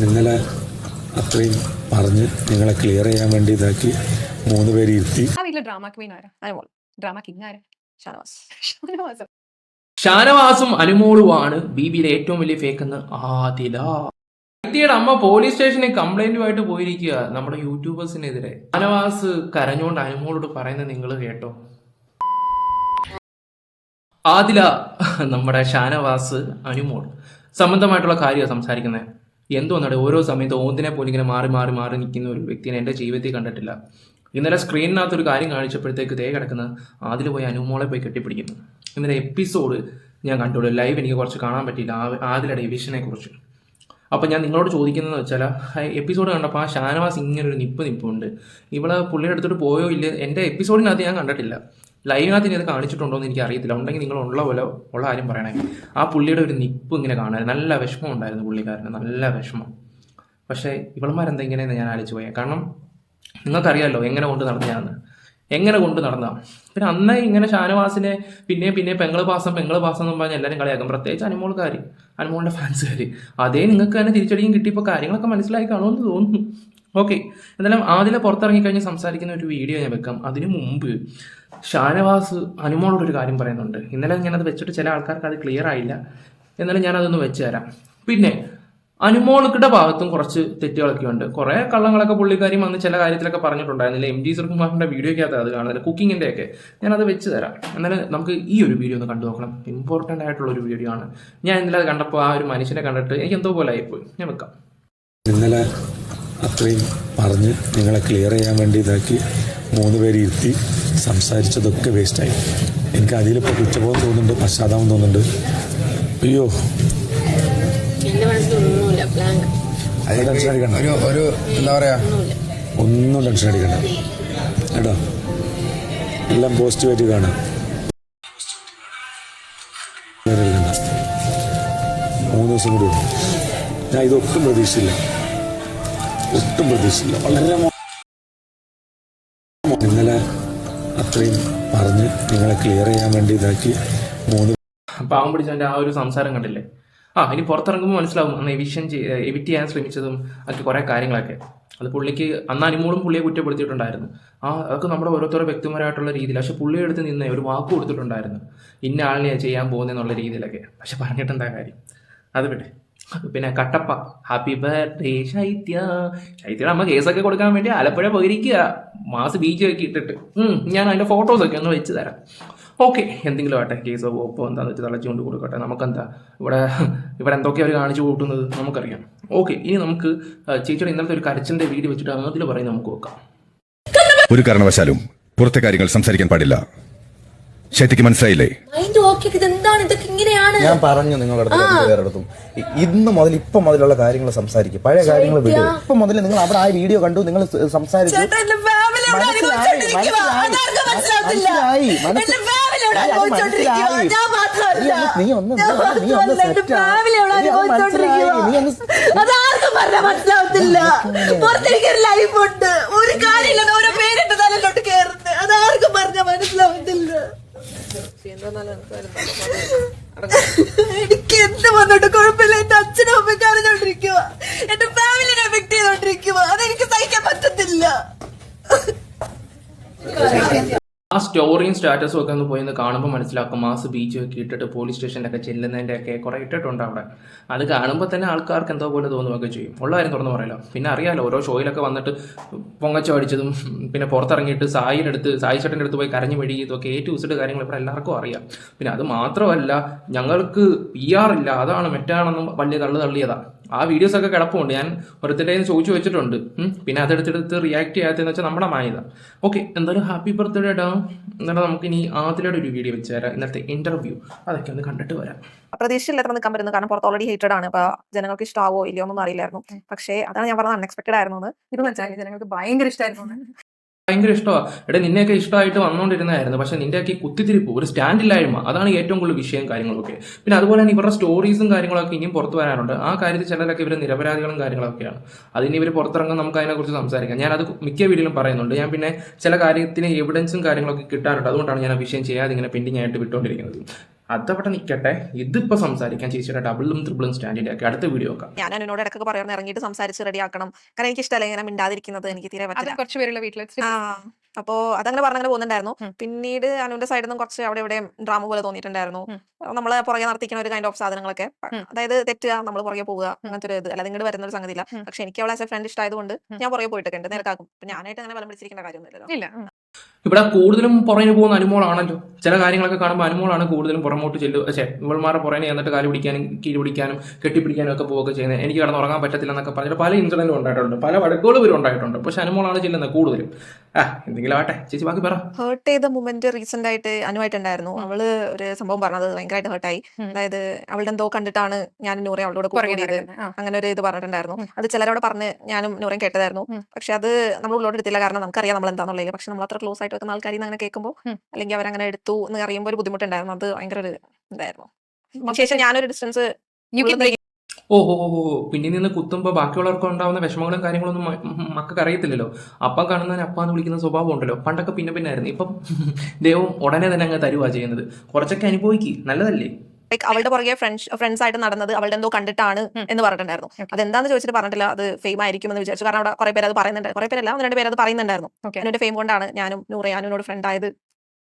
ഇന്നലെ അത്രയും പറഞ്ഞ് നിങ്ങളെ ക്ലിയർ ചെയ്യാൻ വേണ്ടി ഇതാക്കി 3 പേര് ഇരുത്തി. ആ വീട്ടിലെ ഡ്രാമ ക്വീൻ ആരാ? അനുമോൾ. ഡ്രാമ കിങ് ആരാ? ഷാനവാസ്. ഷാനവാസ്. ഷാനവാസും അനുമോളുമാണ് ബിബിയിലെ ഏറ്റവും വലിയ ഫേക്ക് എന്ന് ആദില. വ്യക്തിയുടെ അമ്മ പോലീസ് സ്റ്റേഷനിൽ കംപ്ലൈന്റുമായിട്ട് പോയിരിക്കുക നമ്മുടെ യൂട്യൂബേഴ്സിനെതിരെ. ഷാനവാസ് കരഞ്ഞുകൊണ്ട് അനുമോളോട് പറയുന്നത് നിങ്ങൾ കേട്ടോ. ആദില നമ്മുടെ ഷാനവാസ് അനുമോൾ സംബന്ധമായിട്ടുള്ള കാര്യമാണ് സംസാരിക്കുന്നത്. എന്തോന്നാണ് ഓരോ സമയത്ത് ഓന്തിനെ പോലെ ഇങ്ങനെ മാറി മാറി മാറി നിൽക്കുന്ന ഒരു വ്യക്തിനെ എൻ്റെ ജീവിതത്തിൽ കണ്ടിട്ടില്ല. ഇന്നലെ സ്ക്രീനിനകത്തൊരു കാര്യം കാണിച്ചപ്പോഴത്തേക്ക് തേ കിടക്കുന്ന ആദിൽ പോയി അനുമോളെ പോയി കെട്ടിപ്പിടിക്കുന്നു. ഇന്നലെ എപ്പിസോഡ് ഞാൻ കണ്ടുള്ളൂ, ലൈവ് എനിക്ക് കുറച്ച് കാണാൻ പറ്റിയില്ല ആദിലയുടെ എവിഷനെ കുറിച്ച്. അപ്പം ഞാൻ നിങ്ങളോട് ചോദിക്കുന്നതെന്ന് വെച്ചാൽ എപ്പിസോഡ് കണ്ടപ്പോൾ ആ ഷാനവാസ് ഇങ്ങനൊരു നിപ്പുണ്ട്. ഇവളെ പുള്ളിയുടെ അടുത്തോട്ട് പോയോ ഇല്ല, എൻ്റെ എപ്പിസോഡിനകത്ത് ഞാൻ കണ്ടിട്ടില്ല. ലൈവിനകത്ത് ഇനി അത് കാണിച്ചിട്ടുണ്ടോ എന്ന് എനിക്ക് അറിയത്തില്ല. ഉണ്ടെങ്കിൽ നിങ്ങൾ ഉള്ള പോലെ ഉള്ള കാര്യം പറയണേ. ആ പുള്ളിയുടെ ഒരു നിപ്പ് ഇങ്ങനെ കാണാൻ നല്ല വിഷമം ഉണ്ടായിരുന്നു പുള്ളിക്കാരന്, നല്ല വിഷമം. പക്ഷേ ഇവളന്മാരെന്താ ഇങ്ങനെയെന്ന് ഞാൻ ആലോചിച്ച് പോയാൽ. കാരണം നിങ്ങൾക്കറിയാമല്ലോ എങ്ങനെ കൊണ്ട് നടന്നതാന്ന്, എങ്ങനെ കൊണ്ട് നടന്നതാണ്. പിന്നെ അന്നേ ഇങ്ങനെ ഷാനവാസിനെ പിന്നെ പെങ്ങള് പാസം എന്ന് പറഞ്ഞാൽ എല്ലാവരും കളിയാക്കും, പ്രത്യേകിച്ച് അനുമോൾക്കാർ, അനുമോളിൻ്റെ ഫാൻസുകാർ. അതേ നിങ്ങൾക്ക് തന്നെ തിരിച്ചടിയും കിട്ടിയപ്പോൾ കാര്യങ്ങളൊക്കെ മനസ്സിലായി കാണുമെന്ന് തോന്നുന്നു. ഓക്കെ, എന്തായാലും ആദില പുറത്തിറങ്ങിക്കഴിഞ്ഞ് സംസാരിക്കുന്ന ഒരു വീഡിയോ ഞാൻ വെക്കാം. അതിനു മുമ്പ് ഷാനവാസ് അനുമോളോടൊരു കാര്യം പറയുന്നുണ്ട്. ഇന്നലെ ഞാനത് വെച്ചിട്ട് ചില ആൾക്കാർക്ക് അത് ക്ലിയർ ആയില്ല, എന്നാലും ഞാനതൊന്ന് വെച്ച് തരാം. പിന്നെ അനുമോളുടെ ഭാഗത്തും കുറച്ച് തെറ്റുകളൊക്കെ ഉണ്ട്. കുറേ കള്ളങ്ങളൊക്കെ പുള്ളിക്കാരി വന്ന് ചില കാര്യത്തിലൊക്കെ പറഞ്ഞിട്ടുണ്ടായിരുന്നില്ല. MG ശ്രീകുമാറിൻ്റെ വീഡിയോയ്ക്കകത്ത് അത് കാണുന്നില്ല, കുക്കിങ്ങിൻ്റെ ഒക്കെ. ഞാനത് വെച്ച് തരാം. എന്നാലും നമുക്ക് ഈ ഒരു വീഡിയോ ഒന്ന് കണ്ടു നോക്കണം. ഇമ്പോർട്ടൻ്റ് ആയിട്ടുള്ള ഒരു വീഡിയോ ആണ്. ഞാൻ ഇന്നലെ അത് കണ്ടപ്പോൾ ആ ഒരു മനുഷ്യനെ കണ്ടിട്ട് എനിക്ക് എന്തോ പോലെ ആയിപ്പോയി. ഞാൻ വെക്കാം. ഇന്നലെ അത്രയും പറഞ്ഞ് നിങ്ങളെ ക്ലിയർ ചെയ്യാൻ വേണ്ടി ഇതാക്കി 3 പേര് ഇരുത്തി സംസാരിച്ചതൊക്കെ വേസ്റ്റായി. എനിക്ക് അതിലിപ്പോൾ കുറ്റബോധം തോന്നുന്നുണ്ട്, പശ്ചാത്താപം തോന്നുന്നുണ്ട്. അയ്യോ, ടെൻഷൻ അടിക്കണ്ട, എന്താ പറയാ, ഒന്നും ടെൻഷൻ അടിക്കണ്ട കേട്ടോ. എല്ലാം പോസിറ്റീവായിട്ട് കാണാം. 3 ദിവസം കൂടി ഞാൻ ഇതൊട്ടും പ്രതീക്ഷിച്ചില്ല, വളരെ ഇന്നലെ അത്രയും പറഞ്ഞ് നിങ്ങളെ ക്ലിയർ ചെയ്യാൻ വേണ്ടി ഇതാക്കി 3 പാവം പിടിച്ചവൻ്റെ ആ ഒരു സംസാരം കണ്ടില്ലേ. ഇനി പുറത്തിറങ്ങുമ്പോൾ മനസ്സിലാവും അന്ന് എവിറ്റ് ചെയ്യാൻ ശ്രമിച്ചതും ഒക്കെ കുറേ കാര്യങ്ങളൊക്കെ. അത് പുള്ളിക്ക് അന്ന് അനുമോളും പുള്ളിയെ കുറ്റപ്പെടുത്തിയിട്ടുണ്ടായിരുന്നു. അതൊക്കെ നമ്മുടെ ഓരോരുത്തരോ വ്യക്തിപരമായിട്ടുള്ള രീതിയിൽ. പക്ഷെ പുള്ളിയെ എടുത്ത് നിന്ന് ഒരു വാക്ക് കൊടുത്തിട്ടുണ്ടായിരുന്നു, ഇന്ന ആളിനെ ചെയ്യാൻ പോകുന്നതെന്നുള്ള രീതിയിലൊക്കെ. പക്ഷെ പറഞ്ഞിട്ട് എന്താ കാര്യം, അത് വിട്ടെ. പിന്നെ കട്ടപ്പ ഹാപ്പി ബർത്ത്ഡേ ശൈത്യയുടെ അമ്മ കേസൊക്കെ കൊടുക്കാൻ വേണ്ടി ആലപ്പുഴ പോയിരിക്കുക, മാസ് ബീച്ചൊക്കെ ഇട്ടിട്ട്. ഞാൻ അതിൻ്റെ ഫോട്ടോസൊക്കെ ഒന്ന് വെച്ച് തരാം. ഓക്കെ, എന്തെങ്കിലും ആട്ടെ, കേസോ ഓപ്പോ എന്താണെന്ന് വെച്ച് തളച്ചുകൊണ്ട് കൊടുക്കട്ടെ. നമുക്കെന്താ ഇവിടെ എന്തൊക്കെയാണ് അവർ കാണിച്ചു കൂട്ടുന്നത് നമുക്കറിയാം. ഓക്കെ, ഇനി നമുക്ക് ചേച്ചിയുടെ ഇന്നലത്തെ ഒരു കരച്ചിൻ്റെ വീഡിയോ വെച്ചിട്ട് അതിൽ പറയുന്നത് നമുക്ക് നോക്കാം. ഒരു കാരണവശാലും പുറത്തെ കാര്യങ്ങൾ സംസാരിക്കാൻ പാടില്ല. ശൈത്യക്ക് മനസ്സിലായില്ലേ? ഞാൻ പറഞ്ഞു നിങ്ങളുടെ അടുത്തും ഇന്ന് മുതൽ ഇപ്പം മുതലുള്ള കാര്യങ്ങൾ സംസാരിക്കും. പഴയ കാര്യങ്ങൾ വിടും. ഇപ്പം മുതൽ നിങ്ങൾ അവിടെ ആ വീഡിയോ കണ്ടു, നിങ്ങൾ സംസാരിച്ചു. നീ ഒന്ന് എനിക്ക് എന്ത് വന്നിട്ട് കുഴപ്പമില്ല. എന്റെ അച്ഛനും അമ്മയ്ക്ക് അറിഞ്ഞോണ്ടിരിക്കുക, എന്റെ ഫാമിലിനെ എഫക്ട് ചെയ്തോണ്ടിരിക്കുക. അതെനിക്ക് സഹിക്കാൻ പറ്റത്തില്ല. ആ സ്റ്റോറിയും സ്റ്റാറ്റസും ഒക്കെ ഒന്ന് പോയി കാണുമ്പോൾ മനസ്സിലാക്കും. മാസ് ബീച്ചൊക്കെ ഇട്ടിട്ട് പോലീസ് സ്റ്റേഷനിലൊക്കെ ചെല്ലുന്നതിൻ്റെ ഒക്കെ കുറേ ഇട്ടിട്ടുണ്ട് അവിടെ. അത് കാണുമ്പോൾ തന്നെ ആൾക്കാർക്ക് എന്തോ പോലെ തോന്നുകയൊക്കെ ചെയ്യും. ഉള്ള കാര്യം തുറന്ന് പറയല്ലോ. പിന്നെ അറിയാമല്ലോ, ഓരോ ഷോയിലൊക്കെ വന്നിട്ട് പൊങ്ങച്ച അടിച്ചതും പിന്നെ പുറത്തിറങ്ങിയിട്ട് സായി ചേട്ടൻ്റെ അടുത്ത് പോയി കരഞ്ഞു മെഴുകി ഇതൊക്കെ ഏറ്റുവച്ചിട്ട് കാര്യങ്ങൾ ഇപ്പോൾ എല്ലാവർക്കും അറിയാം. പിന്നെ അത് മാത്രമല്ല, ഞങ്ങൾക്ക് PR ഇല്ല, അതാണ് മെറ്റാണെന്നും വലിയ തള്ളിയതാണ്. ആ വീഡിയോസൊക്കെ കിടപ്പുണ്ട്, ഞാൻ ഒരുത്തിൻ്റെ ചോദിച്ചു വെച്ചിട്ടുണ്ട്. പിന്നെ അതെടുത്തെടുത്ത് റിയാക്ട് ചെയ്യാത്തതെന്ന് വെച്ചാൽ നമ്മുടെ മായത. ഓക്കെ, എന്തായാലും ഹാപ്പി ബർത്ത്ഡേ ഡാ. എന്നാലും നമുക്ക് ഇനി ആദിലയുടെ ഒരു വീഡിയോ വെച്ച് തരാം, ഇന്നത്തെ ഇന്റർവ്യൂ. അതൊക്കെ ഒന്ന് കണ്ടിട്ട് വരാം. പ്രതീക്ഷയില്ലാത്ത നിൽക്കാൻ പറ്റുന്നത്, കാരണം പുറത്ത് ഓൾറെഡി ഹേറ്റഡ് ആണ്. അപ്പൊ ജനങ്ങൾക്ക് ഇഷ്ടമാവോ ഇല്ലയോ ഒന്നും അറിയില്ലായിരുന്നു. പക്ഷേ അതാണ് ഞാൻ പറഞ്ഞത്, അൺഎക്സ്പെക്ടഡ് ആയിരുന്നു. ഇത് മനസ്സിലായി, ജനങ്ങൾക്ക് ഭയങ്കര ഇഷ്ടമായിരുന്നു. ഭയങ്കര ഇഷ്ടമാണ്. നിന്നെയൊക്കെ ഇഷ്ടമായിട്ട് വന്നുകൊണ്ടിരുന്നതായിരുന്നു. പക്ഷെ നിന്റെയൊക്കെ കുത്തിത്തിരിപ്പ്, ഒരു സ്റ്റാൻഡില്ലായ്മ, അതാണ് ഏറ്റവും കൂടുതൽ വിഷയം കാര്യങ്ങളൊക്കെ. പിന്നെ അതുപോലെ തന്നെ ഇവരുടെ സ്റ്റോറീസും കാര്യങ്ങളൊക്കെ ഇനിയും പുറത്ത് വരാനുണ്ട്. ആ കാര്യത്തിൽ ചിലരൊക്കെ ഇവർ നിരപരാധികളും കാര്യങ്ങളൊക്കെയാണ്. അതിന് ഇവർ പുറത്തിറങ്ങും, നമുക്ക് അതിനെക്കുറിച്ച് സംസാരിക്കാം. ഞാനത് മിക്ക വീഡിയോയിലും പറയുന്നുണ്ട്. ഞാൻ പിന്നെ ചില കാര്യത്തിന് എവിഡൻസും കാര്യങ്ങളൊക്കെ കിട്ടാറുണ്ട്. അതുകൊണ്ടാണ് ഞാൻ ആ വിഷയം ചെയ്യാതെ ഇങ്ങനെ പെൻഡിങ് ആയിട്ട് വിട്ടുകൊണ്ടിരിക്കുന്നത്. അതവിടെ നിൽക്കട്ടെ. ഇതിപ്പോൾ സംസാരിക്കാൻ ചേച്ചിയുടെ ഡബിളും ത്രിബിളും സ്റ്റാൻഡിൻ്റെ ഒക്കെ അടുത്ത വീഡിയോ ഒക്കെ. ഞാൻ അതിനോട് ഇടയ്ക്കൊക്കെ പറയാൻ ഇറങ്ങിയിട്ട് സംസാരിച്ച് റെഡിയാക്കണം. കാരണം എനിക്ക് ഇഷ്ടമല്ല ഇങ്ങനെ മിണ്ടാതിരിക്കുന്നത്, എനിക്ക് തീരെ പറ്റില്ല. കുറച്ച് പേരുള്ള വീട്ടിൽ അപ്പോ അതങ്ങനെ പറഞ്ഞങ്ങനെ പോകുന്നുണ്ടായിരുന്നു. പിന്നീട് അനുവിന്റെ സൈഡിൽ നിന്നും കുറച്ച് അവിടെ ഇവിടെ ഡ്രാമ പോലെ തോന്നിയിട്ടുണ്ടായിരുന്നു. നമ്മളെ പുറകെ നടത്തിക്കുന്ന ഒരു കൈൻഡ് ഓഫ് സാധനങ്ങളൊക്കെ, അതായത് തെറ്റുക, നമ്മൾ പുറകെ പോവുക, അങ്ങനത്തെ ഒരു ഇത് അല്ല ഇങ്ങോട്ട് വരുന്ന ഒരു സംഗതിയില്ല. പക്ഷെ എനിക്ക് അവളെ ആസ് എ ഫ്രണ്ട് ഇഷ്ടമായതുകൊണ്ട് ഞാൻ പുറകെ പോയിട്ടൊക്കെ ഉണ്ട്, നേരക്കാക്കും. ഞാനായിട്ട് അങ്ങനെ ബലം പിടിച്ചിരിക്കേണ്ട കാര്യമൊന്നുമില്ലല്ലോ. ഇല്ല. ഇവിടെ കൂടുതലും പുറകെ പോകുന്ന അനുമോളാണല്ലോ. ചില കാര്യങ്ങളൊക്കെ കാണുമ്പോൾ അനുമോളാണ് കൂടുതലും പുറമോട്ട് ഇവൾമാരുടെ പുറകെ എന്നിട്ട് കാല് പിടിക്കാനും കീഴ് പിടിക്കാനും കെട്ടിപ്പിടിക്കാനും ഒക്കെ പോവുകയൊക്കെ ചെയ്യുന്നത്. എനിക്ക് കിടന്ന് ഉറങ്ങാൻ പറ്റത്തില്ല എന്നൊക്കെ പറഞ്ഞിട്ട് പല ഇൻസിഡന്റും ഉണ്ടായിട്ടുണ്ട്, പല വഴക്കുകളും ഇവരും ഉണ്ടായിട്ടുണ്ട്. പക്ഷെ അനുമോളാണ് ചെല്ലുന്നത് കൂടുതലും. എന്തെങ്കിലും ആട്ടെ, ചേച്ചി ബാക്കി പറ. ഹേർട്ട് ചെയ്ത മൊമെന്റ് റീസെന്റ് ആയിട്ട് അനുവായിട്ടുണ്ടായിരുന്നു. അവള് ഒരു സംഭവം പറഞ്ഞത് ഭയങ്കരമായിട്ട് ഹേർട്ടായി. അതായത് അവളുടെ എന്തോ കണ്ടിട്ടാണ് ഞാൻ നൂറെ അവളോട് കൂടിയത്, അങ്ങനെ ഒരു ഇത് പറഞ്ഞിട്ടുണ്ടായിരുന്നു. അത് ചിലരോട് പറഞ്ഞ് ഞാനും നൂറയും കേട്ടതായിരുന്നു. പക്ഷെ അത് നമ്മൾ ഉള്ളോട്ട് എടുത്തില്ല, കാരണം നമുക്കറിയാം നമ്മൾ എന്താണെന്നുള്ളത്. പക്ഷെ നമ്മൾ അത്ര ക്ലോസ് ആയിട്ട് വെക്കുന്ന ആൾക്കാരിൽ നിന്ന് അങ്ങനെ കേൾക്കുമ്പോൾ അല്ലെങ്കിൽ അവരങ്ങനെ എടുത്തു എന്ന് അറിയുമ്പോൾ ഒരു ബുദ്ധിമുട്ടുണ്ടായിരുന്നു. അത് ഭയങ്കര ഒരു ഇതായിരുന്നു. ശേഷം ഞാനൊരു ഡിസ്റ്റൻസ് ഓഹോ, പിന്നെ നിന്ന് കുത്തുമ്പോൾ ബാക്കിയുള്ളവർക്ക് ഉണ്ടാവുന്ന വിഷമങ്ങളും കാര്യങ്ങളൊന്നും മക്കൾക്ക് അറിയത്തില്ലല്ലോ. അപ്പം കാണുന്നതിന് അപ്പാന്ന് വിളിക്കുന്ന സ്വഭാവം ഉണ്ടല്ലോ. പണ്ടൊക്കെ പിന്നെ ആയിരുന്നു. ഇപ്പം ദൈവം ഉടനെ തന്നെ അങ്ങ് തരുവാ ചെയ്യുന്നത്. കുറച്ചൊക്കെ അനുഭവിക്ക്, നല്ലതല്ലേ. അവളുടെ പുറകെ ഫ്രണ്ട്സ് ആയിട്ട് നടന്നത് അവളുടെ എന്തോ കണ്ടിട്ടാണ് എന്ന് പറഞ്ഞിട്ടുണ്ടായിരുന്നു. അതെന്താന്ന് ചോദിച്ചിട്ട് പറഞ്ഞിട്ടില്ല. അത് ഫെയിം ആയിരിക്കും എന്ന് വിചാരിച്ചു. കാരണം അവിടെ കുറെ പേര് അത് പറയുന്നുണ്ട്, കുറെ പേരല്ല, 1-2 പേര് അത് പറയുന്നുണ്ടായിരുന്നു. അതിന്റെ ഫെയിം കൊണ്ടാണ് ഞാനും നൂറെ അനുവിനോട് ഫ്രണ്ട് ആയത്,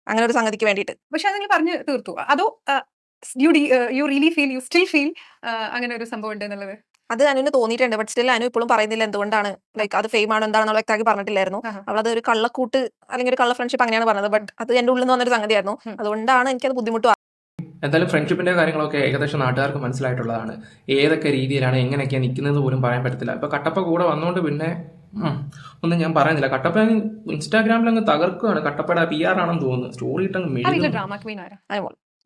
അങ്ങനെ ഒരു സംഗതിക്ക് വേണ്ടിയിട്ട്. പക്ഷെ അത് നിങ്ങൾ പറഞ്ഞു തീർത്തു? അതോ you really feel, you still feel അങ്ങനെ ഒരു സംഭവം ഉണ്ട് എന്നുള്ളത്? അത് അനുവിന് തോന്നിയിട്ടുണ്ട്. ബട്ട് സ്റ്റിൽ അനു ഇപ്പോഴും പറയുന്നില്ല എന്തുകൊണ്ടാണ്. ലൈക്ക് അത് ഫെയിം ആണ് എന്താണെന്നുള്ള വ്യക്തമാക്കി പറഞ്ഞിട്ടില്ലായിരുന്നു. അവളത് ഒരു കള്ളക്കൂട്ട് അല്ലെങ്കിൽ ഒരു കള്ള ഫ്രണ്ട്ഷിപ്പ് അങ്ങനെയാണ് പറഞ്ഞത്. ബട്ട് അത് എന്റെ ഉള്ളിൽ നിന്ന് വന്നൊരു സംഗതിയായിരുന്നു. അതുകൊണ്ടാണ് എനിക്കത് ബുദ്ധിമുട്ട്. എന്തായാലും ഫ്രണ്ട്ഷിപ്പിൻ്റെ കാര്യങ്ങളൊക്കെ ഏകദേശം നാട്ടുകാർക്ക് മനസ്സിലായിട്ടുള്ളതാണ്. ഏതൊക്കെ രീതിയിലാണ് എങ്ങനെയൊക്കെയാണ് നിൽക്കുന്നത് പോലും പറയാൻ പറ്റത്തില്ല. ഇപ്പോൾ കട്ടപ്പ കൂടെ വന്നുകൊണ്ട് പിന്നെ ഒന്നും ഞാൻ പറയുന്നില്ല. കട്ടപ്പ ഇൻസ്റ്റാഗ്രാമിൽ അങ്ങ് തകർക്കുകയാണ്. കട്ടപ്പയുടെ PR ആണെന്ന് തോന്നുന്നു. സ്റ്റോറി ഇട്ടങ്ങ് മെഴുകുന്നു. ഡ്രാമ ക്വീൻ ആരാ?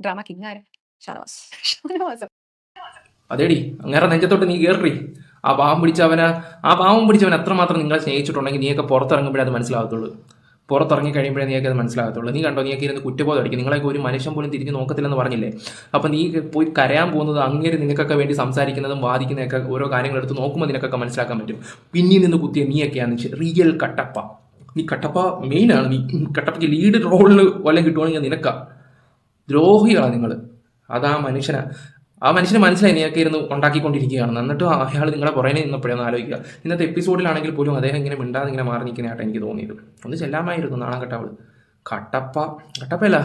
ഡ്രാമ കിങ് ആരാ? ഷാനവാസ്. അതേടി അങ്ങനെ നെഞ്ചത്തോട്ട് നീ കയറി. ആ പാവം പിടിച്ചവൻ എത്രമാത്രം നിങ്ങളെ സ്നേഹിച്ചിട്ടുണ്ടെങ്കിൽ നീയൊക്കെ പുറത്തിറങ്ങുമ്പോഴേ അത് മനസ്സിലാകത്തുള്ളൂ. പുറത്തിറങ്ങി കഴിയുമ്പോഴേ നീയൊക്കെ അത് മനസ്സിലാകത്തുള്ളൂ. നീ കണ്ടോ, നീയൊക്കെ ഇരുന്ന് കുറ്റബോധം അടിക്കും. നിങ്ങളൊക്കെ ഒരു മനുഷ്യൻ പോലും തിരിഞ്ഞ് നോക്കത്തില്ലെന്ന് പറഞ്ഞില്ലേ. അപ്പം നീ പോയി കരയാൻ പോകുന്നത് അങ്ങേര് നിനക്കൊക്കെ വേണ്ടി സംസാരിക്കുന്നതും വാദിക്കുന്നതൊക്കെ ഓരോ കാര്യങ്ങളെടുത്ത് നോക്കുമ്പോൾ നിനക്കൊക്കെ മനസ്സിലാക്കാൻ പറ്റും. പിന്നീട് നിന്ന് കുത്തിയ നീയൊക്കെയാണെന്ന് റിയൽ കട്ടപ്പ. നീ കട്ടപ്പ മെയിനാണ്. നീ കട്ടപ്പയ്ക്ക് ലീഡ് റോളിൽ വല്ലതും കിട്ടുവാണെങ്കിൽ നിനക്കാ. ദ്രോഹികളാണ് നിങ്ങൾ. അത് ആ മനുഷ്യന് മനസ്സിലായി നീയൊക്കെ ഇരുന്ന് ഉണ്ടാക്കിക്കൊണ്ടിരിക്കുകയാണെന്ന്. എന്നിട്ട് അയാൾ നിങ്ങളെ പുറകെ നിന്നപ്പോഴൊന്ന് ആലോചിക്കുക. ഇന്നത്തെ എപ്പിസോഡിലാണെങ്കിൽ പോലും അദ്ദേഹം ഇങ്ങനെ മിണ്ടാതെ ഇങ്ങനെ മാറി നിൽക്കുന്നതായിട്ട് എനിക്ക് തോന്നിയത്. ഒന്ന് ചെല്ലാമായിരുന്നു നാളെ കട്ടവള്. കട്ടപ്പല്ല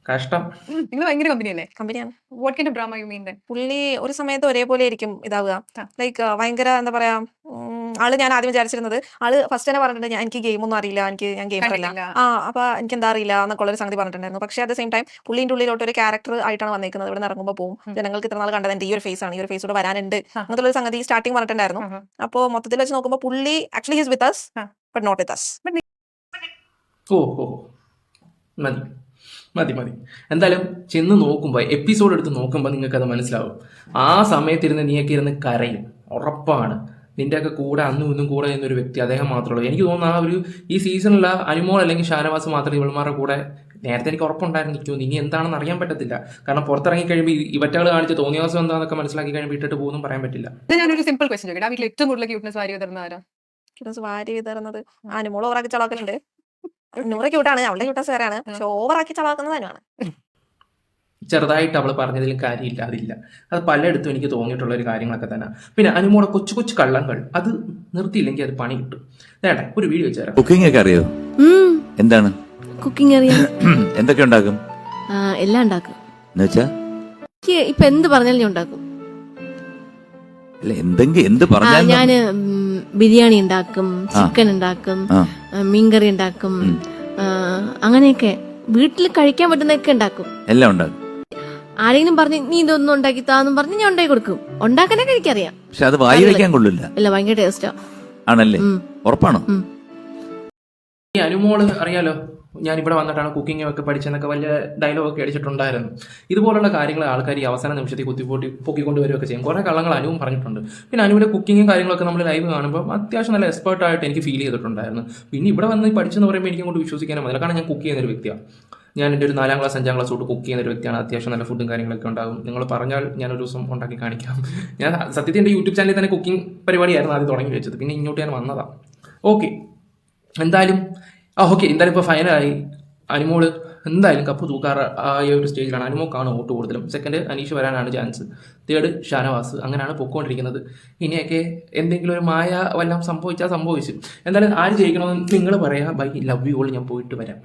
കഷ്ടം. നിങ്ങൾ ഭയങ്കര കമ്പനിയല്ലേ? കമ്പനിയാണ്. What kind of drama you mean then? പുള്ളി ഒരു സമയത്ത് ഒരേപോലെ ആയിരിക്കും ഇതാവുക. ലൈക്ക് ഭയങ്കര എന്താ പറയാ, ആള് ഞാൻ ആദ്യം വിചാരിച്ചിരുന്നത്, ആള് ഫസ്റ്റ് തന്നെ പറഞ്ഞിട്ടുണ്ട് എനിക്ക് ഗെയിമൊന്നും അറിയില്ല, ഞാൻ ഗെയിമറല്ല, അപ്പൊ എനിക്ക് എന്താ അറിയില്ല എന്നൊക്കെ ഉള്ളൊരു സംഗതി പറഞ്ഞിട്ടുണ്ടായിരുന്നു. പക്ഷെ അറ്റ് ദ സെയിം ടൈം പുള്ളിന്റെ ഉള്ളിലോട്ട് ഒരു ക്യാരക്ടർ ആയിട്ടാണ് വന്നിരിക്കുന്നത്. ഇവിടെ ഇറങ്ങുമ്പോൾ പോകും ജനങ്ങൾക്ക് ഇത്ര നാൾ കണ്ടത് എന്റെ ഈ ഒരു ഫേസ് ആണ്, ഈ ഒരു ഫേസോട് വരാനുണ്ട് അങ്ങനത്തെ ഒരു സംഗതി സ്റ്റാർട്ടിങ് പറഞ്ഞിട്ടുണ്ടായിരുന്നു. അപ്പോൾ മൊത്തത്തിൽ വെച്ച് നോക്കുമ്പോൾ പുള്ളി actually he's with us but not with us. ഓ മതി. എന്തായാലും ചെന്ന് നോക്കുമ്പോൾ എപ്പിസോഡ് എടുത്ത് നോക്കുമ്പോൾ നിങ്ങൾക്കത് മനസ്സിലാവും. ആ സമയത്തിരുന്ന് നീയൊക്കെ ഇരുന്ന് കരയും, ഉറപ്പാണ്. നിൻ്റെയൊക്കെ കൂടെ അന്നും ഇന്നും കൂടെ എന്നൊരു വ്യക്തി അദ്ദേഹം മാത്രമേ ഉള്ളൂ. എനിക്ക് തോന്നുന്നു ആ ഒരു ഈ സീസണിലുള്ള അനുമോൾ അല്ലെങ്കിൽ ഷാനവാസ് മാത്രമേ ഇവൾമാരുടെ കൂടെ നേരത്തെ എനിക്ക് ഉറപ്പുണ്ടായിരുന്നു. ഇനി എന്താണെന്ന് അറിയാൻ പറ്റത്തില്ല. കാരണം പുറത്തിറങ്ങി കഴിയുമ്പോൾ ഇവറ്റകൾ കാണിച്ച് തോന്നിയാസം എന്താണെന്നൊക്കെ മനസ്സിലാക്കി കഴിയുമ്പോൾ ഇട്ടിട്ട് പോകുന്നു പറയാൻ പറ്റില്ല. ഞാനൊരു സിമ്പിൾ ക്വസ്റ്റ്യൻ ചോദിക്കട്ടെ. ആ വീട്ടിൽ ഏറ്റവും കൂടുതൽ ക്യൂട്ട്നെസ് വാരി വിതറുന്ന ആരാ? വാരി വിതറുന്നത് അനുമോൾ ഓവറാക്കി ചളാക്കലുണ്ട്. നൂറ് ക്യൂട്ടാണ്, അവളുടെ ക്യൂട്ടസ് വേറെയാണ്. പക്ഷെ ഓവറാക്കി ചളാക്കുന്നത് അനുവാണ്. ചെറുതായിട്ട് അവൾ പറഞ്ഞതിലും കാര്യമില്ല, അതില്ല. അത് പലയിടത്തും എനിക്ക് തോന്നിയിട്ടുള്ള ഒരു കാര്യങ്ങളൊക്കെ തന്നെ. പിന്നെ അനുമോടെ കൊച്ചു കള്ളങ്ങൾ അത് നിർത്തിയില്ലെങ്കിൽ അത് പണി കിട്ടും. വേണ്ട ഒരു വീഡിയോ വെച്ചാൽ കുക്കിംഗ് ഒക്കെ അറിയോ? എന്താണ് കുക്കിംഗ് അറിയാം. എന്തൊക്കെ ഉണ്ടാക്കും? എല്ലാം ഉണ്ടാക്കും. എന്നുവെച്ചാ ഇപ്പൊ എന്ത് പറഞ്ഞാലും ഞാൻ ഉണ്ടാക്കും. എന്ത് പറഞ്ഞാലും ഞാന് ബിരിയാണി ഉണ്ടാക്കും, ചിക്കൻ ഉണ്ടാക്കും, മീൻകറി ഉണ്ടാക്കും, അങ്ങനെയൊക്കെ വീട്ടിൽ കഴിക്കാൻ പറ്റുന്നതൊക്കെ ഉണ്ടാക്കും. എല്ലാം ഉണ്ടാക്കും. ആരെങ്കിലും പറഞ്ഞ് നീ ഇതൊന്നും ഉണ്ടാക്കി താന്നും പറഞ്ഞ് ഞാൻ ഉണ്ടാക്കി കൊടുക്കും. ഉണ്ടാക്കാനൊക്കെ എനിക്കറിയാം. പക്ഷെ അത് വായി വയ്ക്കാൻ കൊള്ളില്ല. അല്ല, ഭയങ്കര ടേസ്റ്റാ. ആണല്ലേ? ഉറപ്പാണോ? ഈ അനുമോള് അറിയാലോ, ഞാൻ ഇവിടെ വന്നിട്ടാണ് കുക്കിംഗ് ഒക്കെ പഠിച്ചെന്നൊക്കെ വലിയ ഡയലോഗൊക്കെ അടിച്ചിട്ടുണ്ടായിരുന്നു. ഇതുപോലുള്ള കാര്യങ്ങൾ ആൾക്കാർ ഈ അവസാന നിമിഷത്തിൽ പൊക്കിക്കൊണ്ടുവരികയൊക്കെ ചെയ്യും. കുറേ കള്ളങ്ങൾ അനുവും പറഞ്ഞിട്ടുണ്ട്. പിന്നെ അനുവിൻ്റെ കുക്കിങ്ങും കാര്യങ്ങളൊക്കെ നമ്മൾ ലൈവ് കാണുമ്പോൾ അത്യാവശ്യം നല്ല എക്സ്പേർട്ടായിട്ട് എനിക്ക് ഫീൽ ചെയ്തിട്ടുണ്ടായിരുന്നു. പിന്നെ ഇവിടെ വന്ന് പഠിച്ചെന്ന് പറയുമ്പോൾ എനിക്ക് കൊണ്ട് വിശ്വസിക്കാനും പറ്റില്ല. കാരണം ഞാൻ കുക്ക് ചെയ്യുന്നൊരു വ്യക്തിയാണ്. ഞാൻ എൻ്റെ ഒരു 4ാം ക്ലാസ് 5ാം ക്ലാസ് തൊട്ട് കുക്ക് ചെയ്യുന്നൊരു വ്യക്തിയാണ്. അത്യാവശ്യം നല്ല ഫുഡും കാര്യങ്ങളൊക്കെ ഉണ്ടാകും. നിങ്ങൾ പറഞ്ഞാൽ ഞാനൊരു ദിവസം ഉണ്ടാക്കി കാണിക്കാം. ഞാൻ സത്യത്തിൽ എൻ്റെ യൂട്യൂബ് ചാനലിൽ തന്നെ കുക്കിംഗ് പരിപാടിയായിരുന്നു ആദ്യം തുടങ്ങി വെച്ചത്. പിന്നെ ഇങ്ങോട്ട് ഞാൻ വന്നതാണ്. ഓക്കെ എന്തായാലും ഇപ്പോൾ ഫൈനലായി. അനുമോള് എന്തായാലും കപ്പ് തൂക്കാറ് ആ ഒരു സ്റ്റേജിലാണ്. അനുമോക്കാണ് വോട്ട് കൂടുതലും. സെക്കൻഡ് അനീഷ് വരാനാണ് ചാൻസ്. തേർഡ് ഷാനവാസ്. അങ്ങനെയാണ് പൊക്കോണ്ടിരിക്കുന്നത്. ഇനിയൊക്കെ എന്തെങ്കിലും ഒരു മായ വല്ലതും സംഭവിച്ചാൽ സംഭവിച്ചു. എന്തായാലും ആര് ജയിക്കണമെന്ന് നിങ്ങൾ പറയാം. Bye, love you all. ഞാൻ പോയിട്ട് വരാം.